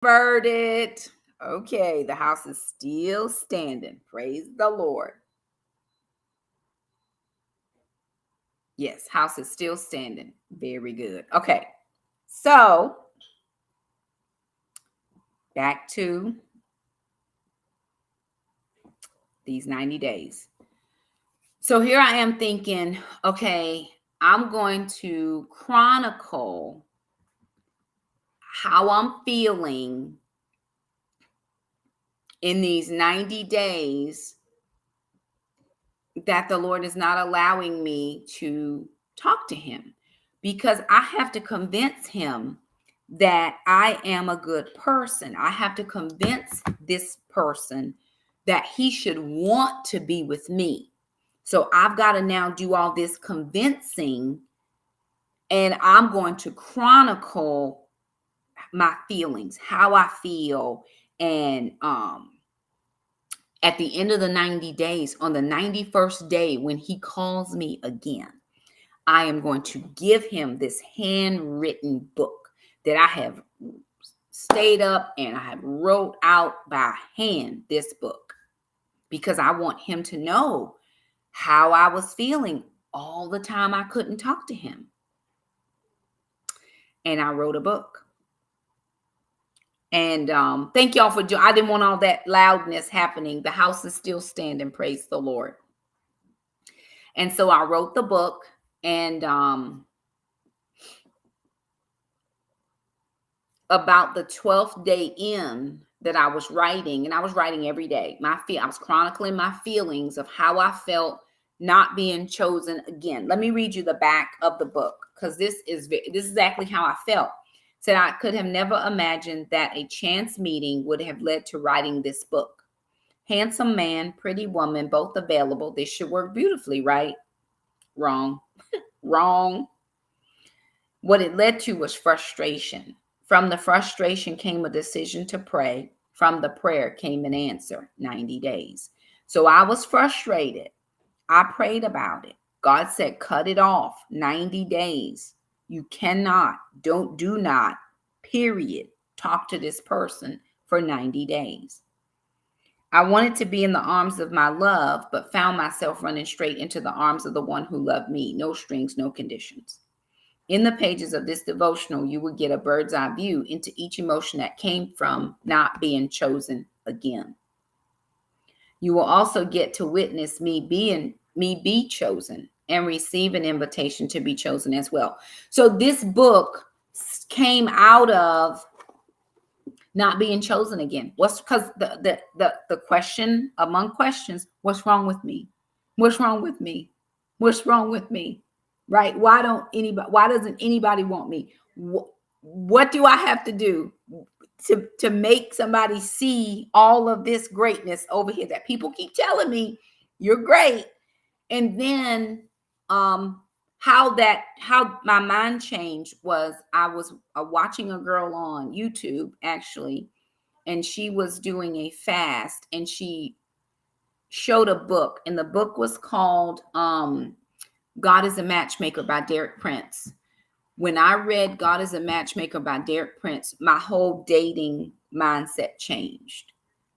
Converted. Okay, the house is still standing. Praise the Lord. Yes, house is still standing. Very good. Okay, so back to these 90 days. So here I am thinking, okay, I'm going to chronicle how I'm feeling in these 90 days that the Lord is not allowing me to talk to him, because I have to convince him that I am a good person. I have to convince this person that he should want to be with me. So I've got to now do all this convincing, and I'm going to chronicle my feelings, how I feel. And at the end of the 90 days, on the 91st day, when he calls me again, I am going to give him this handwritten book that I have stayed up and I have wrote out by hand, this book, because I want him to know how I was feeling all the time I couldn't talk to him. And I wrote a book. And thank y'all for I didn't want all that loudness happening. The house is still standing. Praise the Lord. And so I wrote the book, and about the 12th day in that I was writing, and I was writing every day. I was chronicling my feelings of how I felt not being chosen again. Let me read you the back of the book, because this is exactly how I felt. Said I could have never imagined that a chance meeting would have led to writing this book. Handsome man, pretty woman, both available. This should work beautifully, right? Wrong. Wrong. What it led to was frustration. From the frustration came a decision to pray. From the prayer came an answer, 90 days. So I was frustrated. I prayed about it. God said, cut it off, 90 days. You cannot, do not, period, talk to this person for 90 days. I wanted to be in the arms of my love, but found myself running straight into the arms of the one who loved me. No strings, no conditions. In the pages of this devotional, you will get a bird's eye view into each emotion that came from not being chosen again. You will also get to witness me be chosen and receive an invitation to be chosen as well. So this book came out of not being chosen again. What's because the question among questions, what's wrong with me? What's wrong with me? What's wrong with me? Right? Why doesn't anybody want me? What do I have to do to make somebody see all of this greatness over here that people keep telling me you're great? And then how my mind changed was I was watching a girl on YouTube, actually, and she was doing a fast, and she showed a book, and the book was called God is a Matchmaker by Derek Prince. When I read God is a Matchmaker by Derek Prince, my whole dating mindset changed.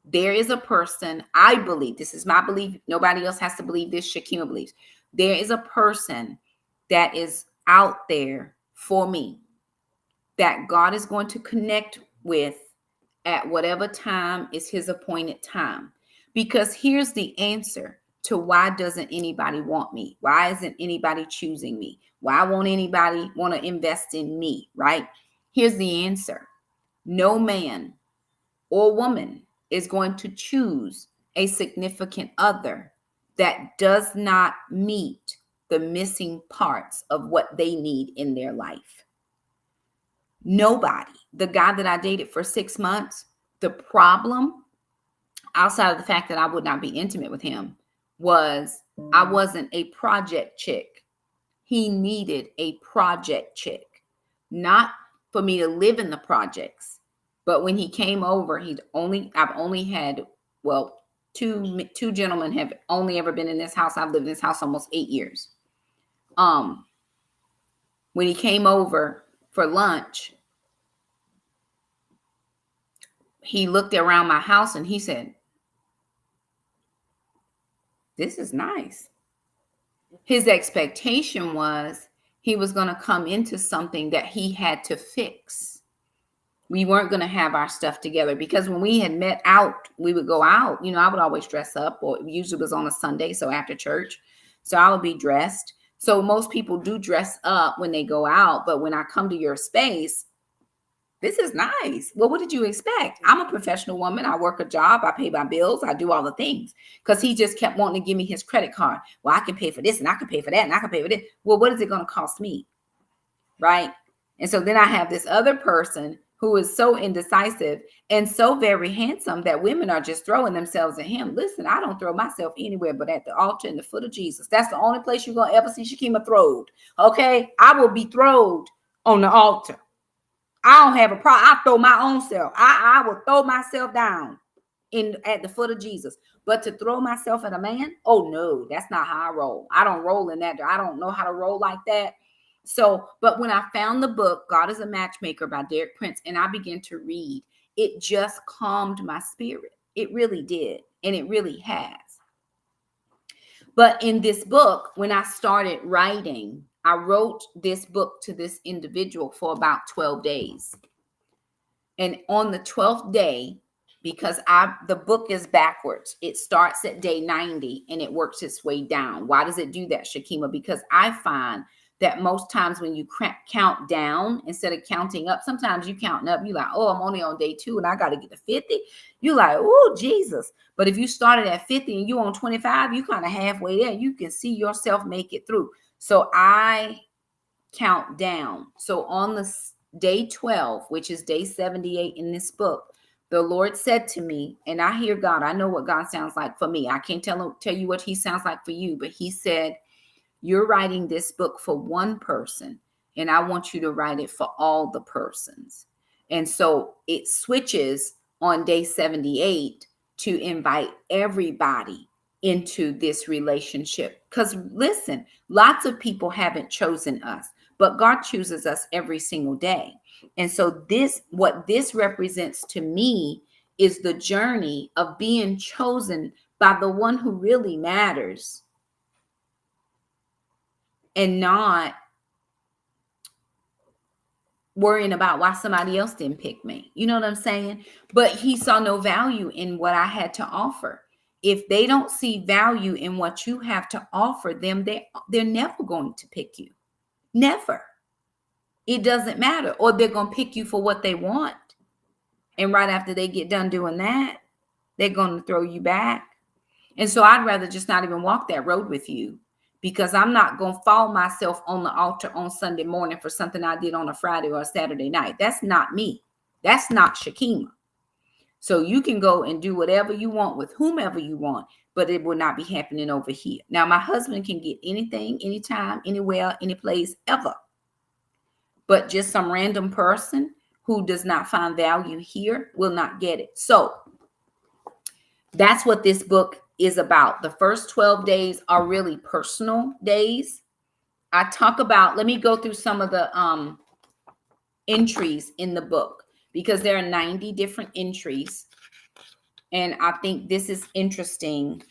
There is a person, I believe, this is my belief, nobody else has to believe this, Shakima believes. There is a person that is out there for me that God is going to connect with at whatever time is his appointed time. Because here's the answer to why doesn't anybody want me? Why isn't anybody choosing me? Why won't anybody want to invest in me, right? Here's the answer. No man or woman is going to choose a significant other that does not meet the missing parts of what they need in their life. Nobody. The guy that I dated for 6 months, the problem, outside of the fact that I would not be intimate with him, was I wasn't a project chick. He needed a project chick, not for me to live in the projects. But when he came over, I've only had, well, two gentlemen have only ever been in this house. I've lived in this house almost 8 years. When he came over for lunch, he looked around my house and he said, this is nice. His expectation was he was going to come into something that he had to fix. We weren't going to have our stuff together, because when we had met out, we would go out. I would always dress up, or usually it was on a Sunday, so after church. So I would be dressed. So most people do dress up when they go out, but when I come to your space, this is nice. Well, what did you expect? I'm a professional woman. I work a job. I pay my bills. I do all the things. Because he just kept wanting to give me his credit card. Well, I can pay for this and I can pay for that and I can pay for this. Well, what is it going to cost me? Right? And so then I have this other person who is so indecisive and so very handsome that women are just throwing themselves at him. Listen, I don't throw myself anywhere but at the altar and the foot of Jesus. That's the only place you're going to ever see Shakima throwed. Okay? I will be throwed on the altar. I don't have a problem. I throw my own self. I will throw myself down at the foot of Jesus. But to throw myself at a man, oh no, that's not how I roll. I don't roll in that. I don't know how to roll like that. So, but when I found the book, God is a Matchmaker by Derek Prince, and I began to read, it just calmed my spirit. It really did. And it really has. But in this book, when I started writing, I wrote this book to this individual for about 12 days. And on the 12th day, because the book is backwards, it starts at day 90 and it works its way down. Why does it do that, Shakima? Because I find that most times when you count down instead of counting up, sometimes you counting up, you like, oh, I'm only on day 2 and I got to get to 50. You like, oh, Jesus. But if you started at 50 and you on 25, you kind of halfway there. You can see yourself make it through. So I count down. So on the day 12, which is day 78 in this book, the Lord said to me, and I hear God. I know what God sounds like for me. I can't tell you what he sounds like for you, but he said, you're writing this book for one person, and I want you to write it for all the persons. And so it switches on day 78 to invite everybody into this relationship. Because listen, lots of people haven't chosen us, but God chooses us every single day. And so what this represents to me is the journey of being chosen by the one who really matters, and not worrying about why somebody else didn't pick me. You know what I'm saying? But he saw no value in what I had to offer. If they don't see value in what you have to offer them, they're never going to pick you. Never. It doesn't matter. Or they're going to pick you for what they want. And right after they get done doing that, they're going to throw you back. And so I'd rather just not even walk that road with you, because I'm not going to fall myself on the altar on Sunday morning for something I did on a Friday or a Saturday night. That's not me. That's not Shakima. So you can go and do whatever you want with whomever you want, but it will not be happening over here. Now, my husband can get anything, anytime, anywhere, any place, ever. But just some random person who does not find value here will not get it. So that's what this book is about. The first 12 days are really personal days. I talk about, let me go through some of the entries in the book, because there are 90 different entries. And I think this is interesting.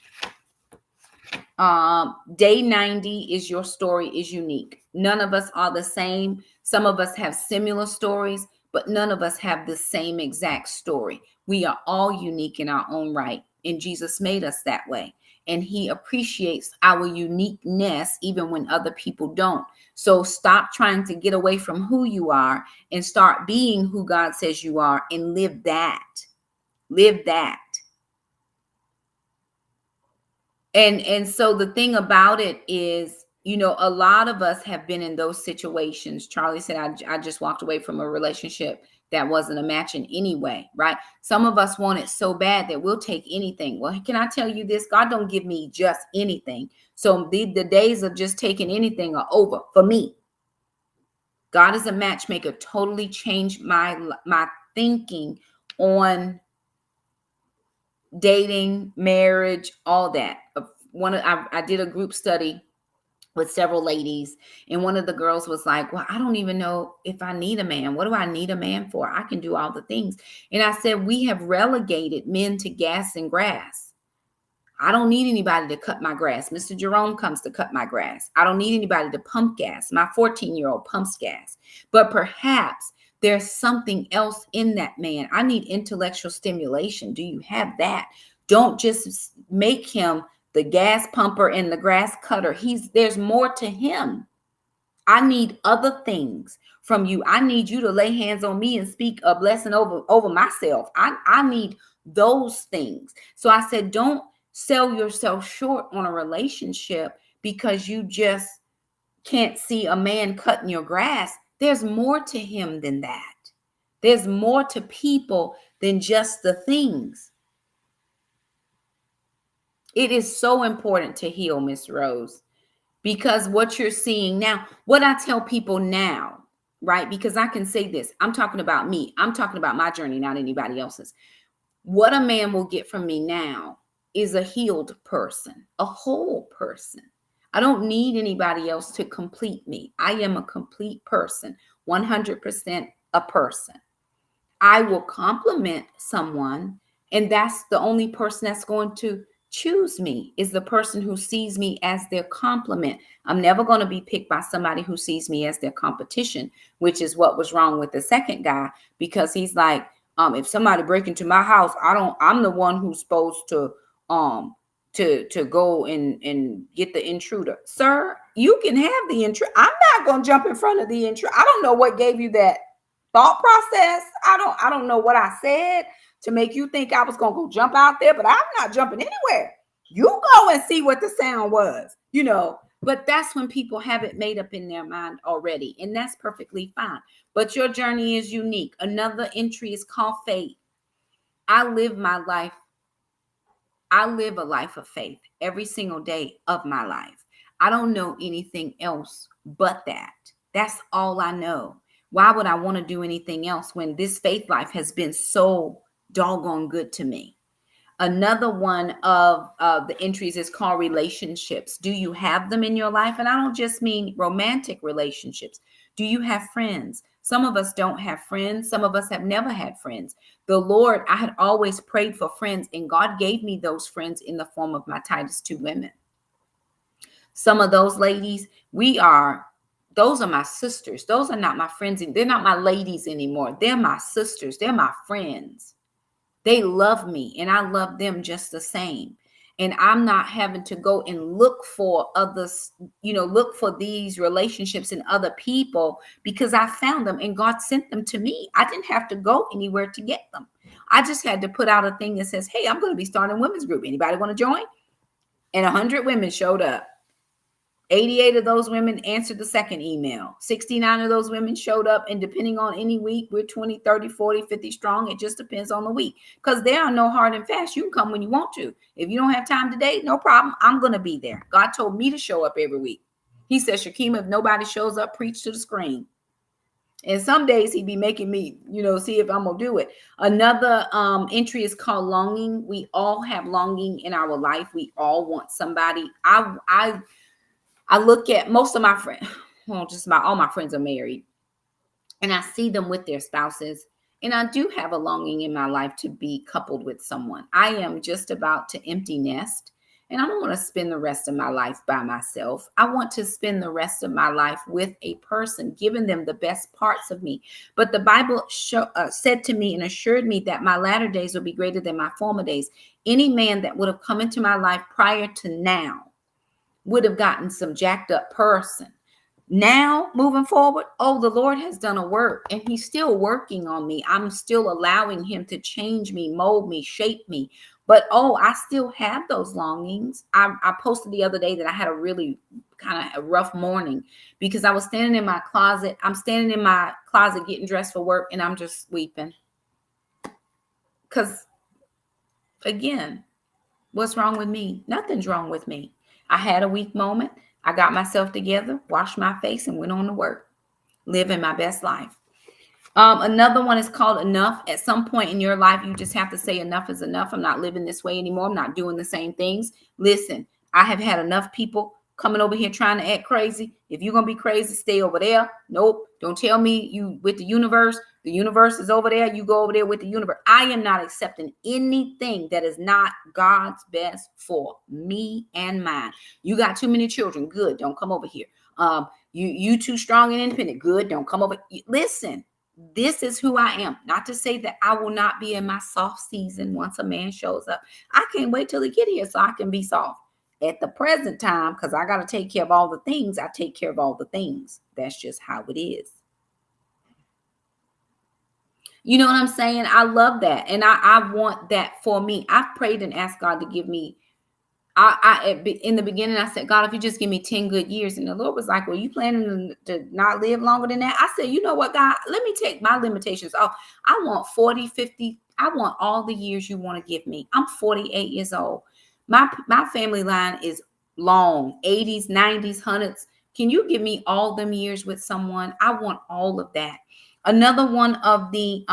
Day 90 is your story is unique. None of us are the same. Some of us have similar stories, but none of us have the same exact story. We are all unique in our own right. And Jesus made us that way. And he appreciates our uniqueness even when other people don't. So stop trying to get away from who you are and start being who God says you are, and live that. Live that. And so the thing about it is, a lot of us have been in those situations. Charlie said, I just walked away from a relationship that wasn't a match in any way, right? Some of us want it so bad that we'll take anything. Well, can I tell you this? God don't give me just anything. So the days of just taking anything are over for me. God is a matchmaker. Totally changed my thinking on dating, marriage, all that. I did a group study with several ladies, and one of the girls was like, well, I don't even know if I need a man. What do I need a man for? I can do all the things. And I said, we have relegated men to gas and grass. I don't need anybody to cut my grass. Mr. Jerome comes to cut my grass. I don't need anybody to pump gas. My 14-year-old pumps gas. But perhaps there's something else in that man. I need intellectual stimulation. Do you have that? Don't just make him the gas pumper and the grass cutter. There's more to him. I need other things from you. I need you to lay hands on me and speak a blessing over myself. I need those things. So I said, don't sell yourself short on a relationship because you just can't see a man cutting your grass. There's more to him than that. There's more to people than just the things. It is so important to heal, Miss Rose, because what you're seeing now, what I tell people now, right? Because I can say this, I'm talking about me. I'm talking about my journey, not anybody else's. What a man will get from me now is a healed person, a whole person. I don't need anybody else to complete me. I am a complete person, 100% a person. I will compliment someone, and that's the only person that's going to choose me, is the person who sees me as their compliment. I'm never going to be picked by somebody who sees me as their competition, which is what was wrong with the second guy, because he's like, if somebody break into my house, I'm the one who's supposed to go and get the intruder. Sir, you can have the intruder. I'm not going to jump in front of the intruder. I don't know what gave you that thought process. I don't know what I said to make you think I was going to go jump out there, but I'm not jumping anywhere. You go and see what the sound was, but that's when people have it made up in their mind already, and that's perfectly fine. But your journey is unique. Another entry is called faith. I live a life of faith every single day of my life. I don't know anything else but that. That's all I know. Why would I want to do anything else when this faith life has been so doggone good to me? Another one of the entries is called relationships. Do you have them in your life? And I don't just mean romantic relationships. Do you have friends? Some of us don't have friends. Some of us have never had friends. The Lord, I had always prayed for friends, and God gave me those friends in the form of my Titus 2 women. Some of those ladies, those are my sisters. Those are not my friends. They're not my ladies anymore. They're my sisters. They're my friends. They love me, and I love them just the same. And I'm not having to go and look for others, look for these relationships in other people, because I found them and God sent them to me. I didn't have to go anywhere to get them. I just had to put out a thing that says, hey, I'm going to be starting a women's group. Anybody want to join? And 100 women showed up. 88 of those women answered the second email. 69 of those women showed up. And depending on any week, we're 20, 30, 40, 50 strong. It just depends on the week, because there are no hard and fast. You can come when you want to. If you don't have time today, no problem. I'm going to be there. God told me to show up every week. He says, Shakima, if nobody shows up, preach to the screen. And some days he'd be making me, see if I'm going to do it. Another entry is called longing. We all have longing in our life. We all want somebody. I look at most of my friends, well, just about all my friends are married, and I see them with their spouses. And I do have a longing in my life to be coupled with someone. I am just about to empty nest, and I don't want to spend the rest of my life by myself. I want to spend the rest of my life with a person, giving them the best parts of me. But the Bible said to me and assured me that my latter days will be greater than my former days. Any man that would have come into my life prior to now would have gotten some jacked up person. Now, moving forward, the Lord has done a work, and he's still working on me. I'm still allowing him to change me, mold me, shape me. But, I still have those longings. I posted the other day that I had a really kind of a rough morning, because I was standing in my closet. I'm standing in my closet getting dressed for work, and I'm just weeping. Because, again, what's wrong with me? Nothing's wrong with me. I had a weak moment. I got myself together, washed my face, and went on to work, living my best life. Another one is called enough. At some point in your life, you just have to say enough is enough. I'm not living this way anymore. I'm not doing the same things. Listen, I have had enough people coming over here trying to act crazy. If you're going to be crazy, stay over there. Nope. Don't tell me you with the universe. The universe is over there. You go over there with the universe. I am not accepting anything that is not God's best for me and mine. You got too many children. Good. Don't come over here. You too strong and independent. Good. Don't come over. Listen, this is who I am. Not to say that I will not be in my soft season once a man shows up. I can't wait till he get here so I can be soft. At the present time, because I got to take care of all the things, I take care of all the things. That's just how it is. You know what I'm saying? I love that. And I want that for me. I've prayed and asked God to give me, in the beginning, I said, God, if you just give me 10 good years. And the Lord was like, well, you planning to not live longer than that? I said, you know what, God, let me take my limitations off. I want 40, 50. I want all the years you want to give me. I'm 48 years old. My family line is long, 80s, 90s, 100s. Can you give me all them years with someone? I want all of that. Another one of the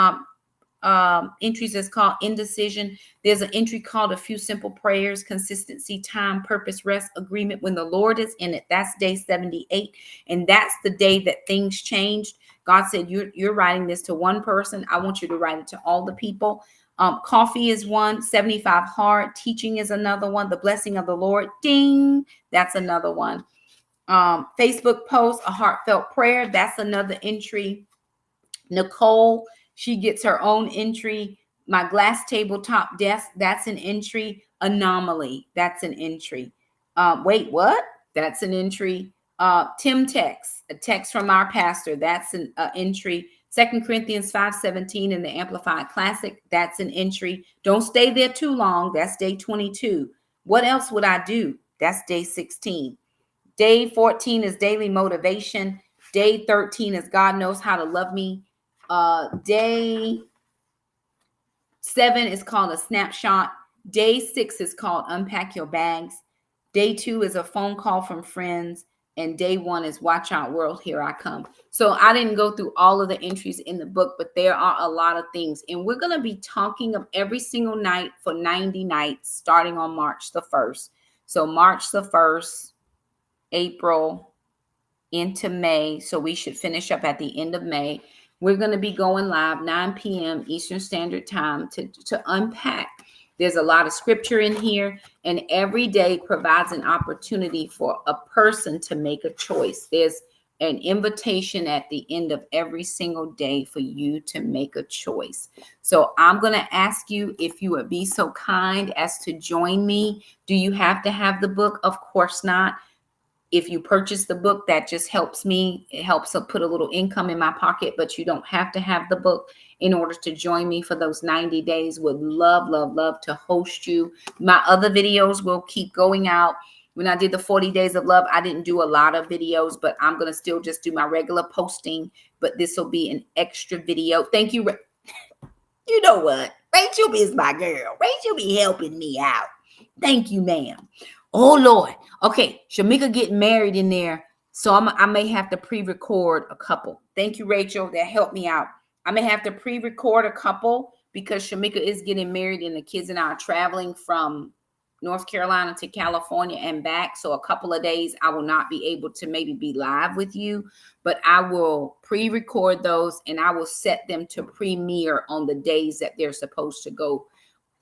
entries is called indecision. There's an entry called a few simple prayers, consistency, time, purpose, rest, agreement. When the Lord is in it, that's day 78. And that's the day that things changed. God said, you're writing this to one person. I want you to write it to all the people. Coffee is one, 75 hard. Teaching is another one. The blessing of the Lord, ding, that's another one. Facebook post, a heartfelt prayer, that's another entry. Nicole, she gets her own entry. My glass tabletop desk, that's an entry. Anomaly, that's an entry. Wait, what? That's an entry. Tim text, a text from our pastor, that's an entry. 2 Corinthians 5:17 in the Amplified Classic, that's an entry. Don't stay there too long, that's day 22. What else would I do? That's day 16. Day 14 is daily motivation. Day 13 is God knows how to love me. Day 7 is called a snapshot. Day 6 is called unpack your bags. Day 2 is a phone call from friends. And day 1 is watch out world, here I come. So I didn't go through all of the entries in the book, but there are a lot of things. And we're going to be talking of every single night for 90 nights, starting on March the 1st. So March the 1st, April into May. So we should finish up at the end of May. We're going to be going live 9 p.m. Eastern Standard Time to unpack. There's a lot of scripture in here, and every day provides an opportunity for a person to make a choice. There's an invitation at the end of every single day for you to make a choice. So I'm going to ask you if you would be so kind as to join me. Do you have to have the book? Of course not. If you purchase the book, that just helps me. It helps to put a little income in my pocket, but you don't have to have the book in order to join me for those 90 days. Would love, love, love to host you. My other videos will keep going out. When I did the 40 days of love, I didn't do a lot of videos, but I'm going to still just do my regular posting, but this will be an extra video. Thank you. You know what? Rachel is my girl. Rachel be helping me out. Thank you, ma'am. Oh, Lord. Okay, Shamika getting married in there, so I may have to pre-record a couple. Thank you, Rachel. That helped me out. I may have to pre-record a couple because Shamika is getting married and the kids and I are traveling from North Carolina to California and back. So a couple of days I will not be able to maybe be live with you, but I will pre-record those and I will set them to premiere on the days that they're supposed to go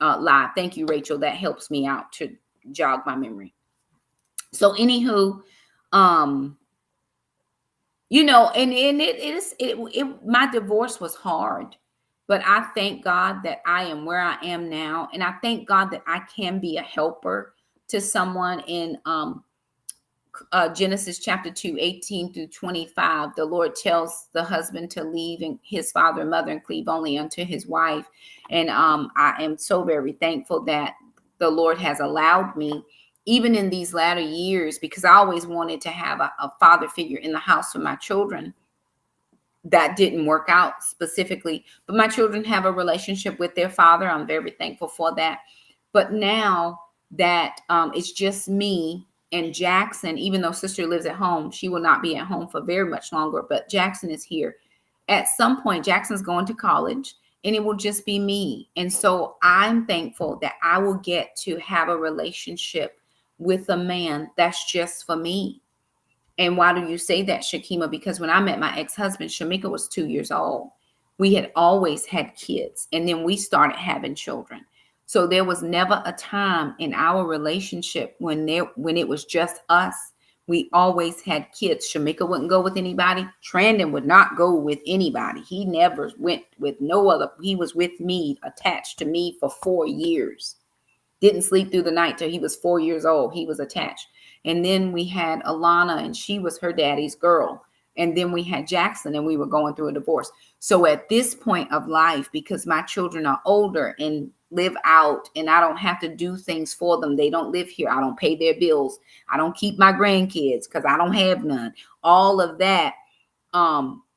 live. Thank you, Rachel. That helps me out to jog my memory. So anywho, you know, and my divorce was hard, but I thank God that I am where I am now. And I thank God that I can be a helper to someone. In Genesis chapter 2, 18 through 25, the Lord tells the husband to leave his father and mother and cleave only unto his wife. And I am so very thankful that the Lord has allowed me, even in these latter years, because I always wanted to have a father figure in the house for my children. That didn't work out specifically, but my children have a relationship with their father. I'm very thankful for that. But now that it's just me and Jackson, even though sister lives at home, she will not be at home for very much longer, but Jackson is here. At some point, Jackson's going to college and it will just be me. And so I'm thankful that I will get to have a relationship with a man that's just for me. And why do you say that, Shakima? Because when I met my ex-husband, Shamika was 2 years old. We had always had kids, and then we started having children. So there was never a time in our relationship when it was just us. We always had kids. Shamika wouldn't go with anybody. Trandon would not go with anybody. He never went with no other. He was with me, attached to me for 4 years. Didn't sleep through the night till he was 4 years old. He was attached. And then we had Alana, and she was her daddy's girl. And then we had Jackson, and we were going through a divorce. So at this point of life, because my children are older and live out, and I don't have to do things for them. They don't live here. I don't pay their bills. I don't keep my grandkids because I don't have none. All of that,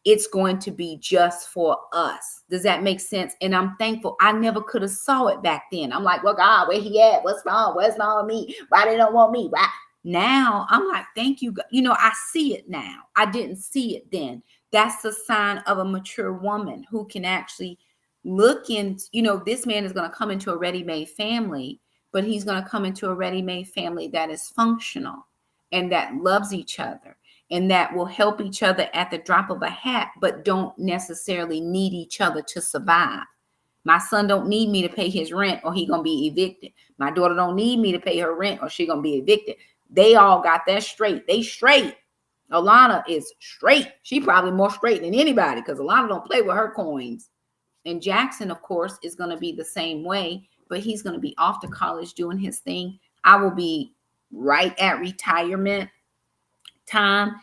it's going to be just for us. Does that make sense? And I'm thankful. I never could have saw it back then. I'm like, well, God, where he at? What's wrong? What's wrong with me? Why they don't want me? Why? Now I'm like, thank you. I see it now. I didn't see it then. That's the sign of a mature woman who can actually look in, this man is going to come into a ready-made family, but he's going to come into a ready-made family that is functional and that loves each other and that will help each other at the drop of a hat, but don't necessarily need each other to survive. My son don't need me to pay his rent or he going to be evicted. My daughter don't need me to pay her rent or she going to be evicted. They all got that straight. They straight. Alana is straight. She probably more straight than anybody because Alana don't play with her coins. And Jackson, of course, is going to be the same way, but he's going to be off to college doing his thing. I will be right at retirement time.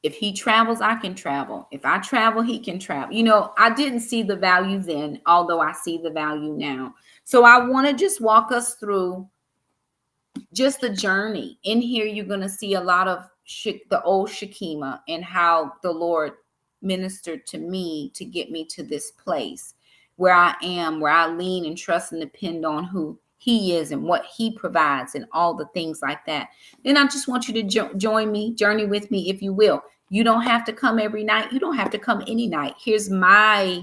If he travels, I can travel. If I travel, he can travel. I didn't see the value then, although I see the value now. So I want to just walk us through just the journey. In here, you're going to see a lot of the old Shakima and how the Lord ministered to me to get me to this place where I am, where I lean and trust and depend on who he is and what he provides and all the things like that. Then I just want you to join me, journey with me, if you will. You don't have to come every night. You don't have to come any night. Here's my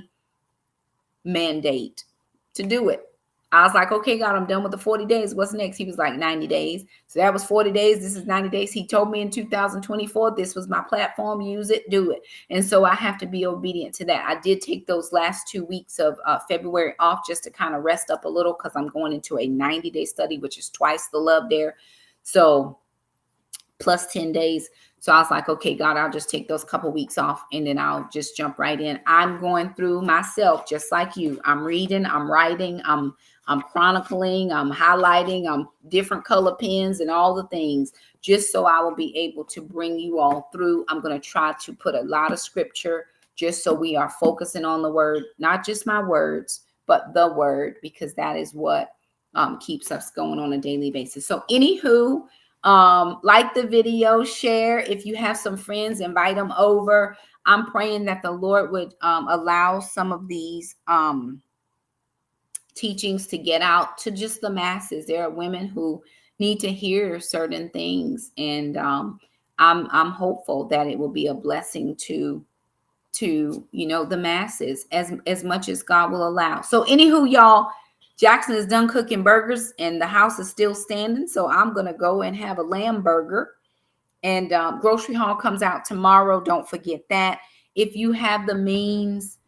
mandate to do it. I was like, okay, God, I'm done with the 40 days. What's next? He was like 90 days. So that was 40 days. This is 90 days. He told me in 2024, this was my platform. Use it, do it. And so I have to be obedient to that. I did take those last 2 weeks of February off just to kind of rest up a little because I'm going into a 90-day study, which is twice the love there. So plus 10 days. So I was like, okay, God, I'll just take those couple weeks off and then I'll just jump right in. I'm going through myself just like you. I'm reading, I'm writing, I'm chronicling, I'm highlighting, I'm different color pens and all the things just so I will be able to bring you all through. I'm going to try to put a lot of scripture just so we are focusing on the word, not just my words, but the word, because that is what keeps us going on a daily basis. So anywho, like the video, share. If you have some friends, invite them over. I'm praying that the Lord would allow some of these teachings to get out to just the masses. There are women who need to hear certain things, and I'm hopeful that it will be a blessing to the masses as much as God will allow. So anywho, y'all, Jackson is done cooking burgers and the house is still standing. So I'm going to go and have a lamb burger, and grocery haul comes out tomorrow. Don't forget that. If you have the means,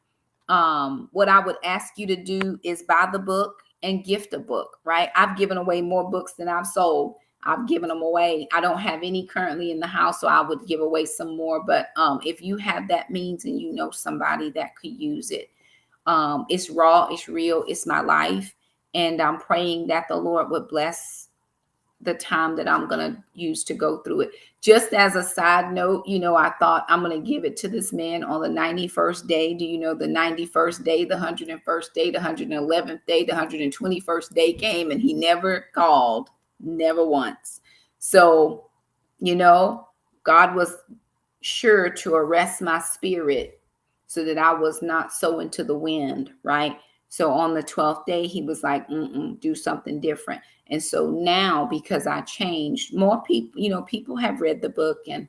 what I would ask you to do is buy the book and gift a book, right? I've given away more books than I've sold. I've given them away. I don't have any currently in the house, so I would give away some more. But if you have that means and you know somebody that could use it, it's raw, it's real, it's my life. And I'm praying that the Lord would bless the time that I'm going to use to go through it. Just as a side note, I thought I'm going to give it to this man on the 91st day. Do you know the 91st day, the 101st day, the 111th day, the 121st day came and he never called, never once. So, God was sure to arrest my spirit so that I was not so into the wind, right? So on the 12th day, he was like, do something different. And so now, because I changed, more people, people have read the book, and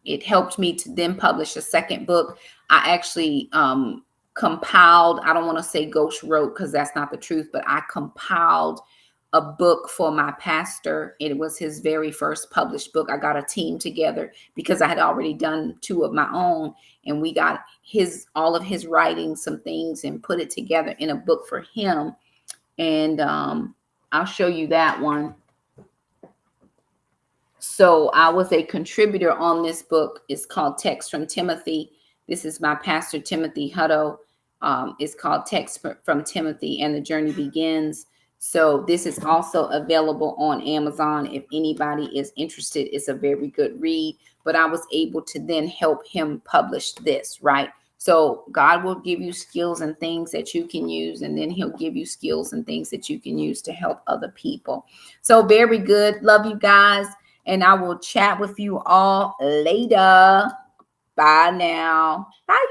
it helped me to then publish a second book. I actually compiled, I don't want to say ghost wrote because that's not the truth, but I compiled a book for my pastor. It was his very first published book. I got a team together because I had already done 2 of my own, and we got all of his writing, some things, and put it together in a book for him. And I'll show you that one. So I was a contributor on this book. It's called Text from Timothy. This is my pastor, Timothy Hutto. It's called Text from Timothy, and the Journey Begins. So this is also available on Amazon if anybody is interested. It's a very good read, but I was able to then help him publish this, right? So God will give you skills and things that you can use, and then he'll give you skills and things that you can use to help other people. So very good. Love you guys. And I will chat with you all later. Bye now. Bye, y'all.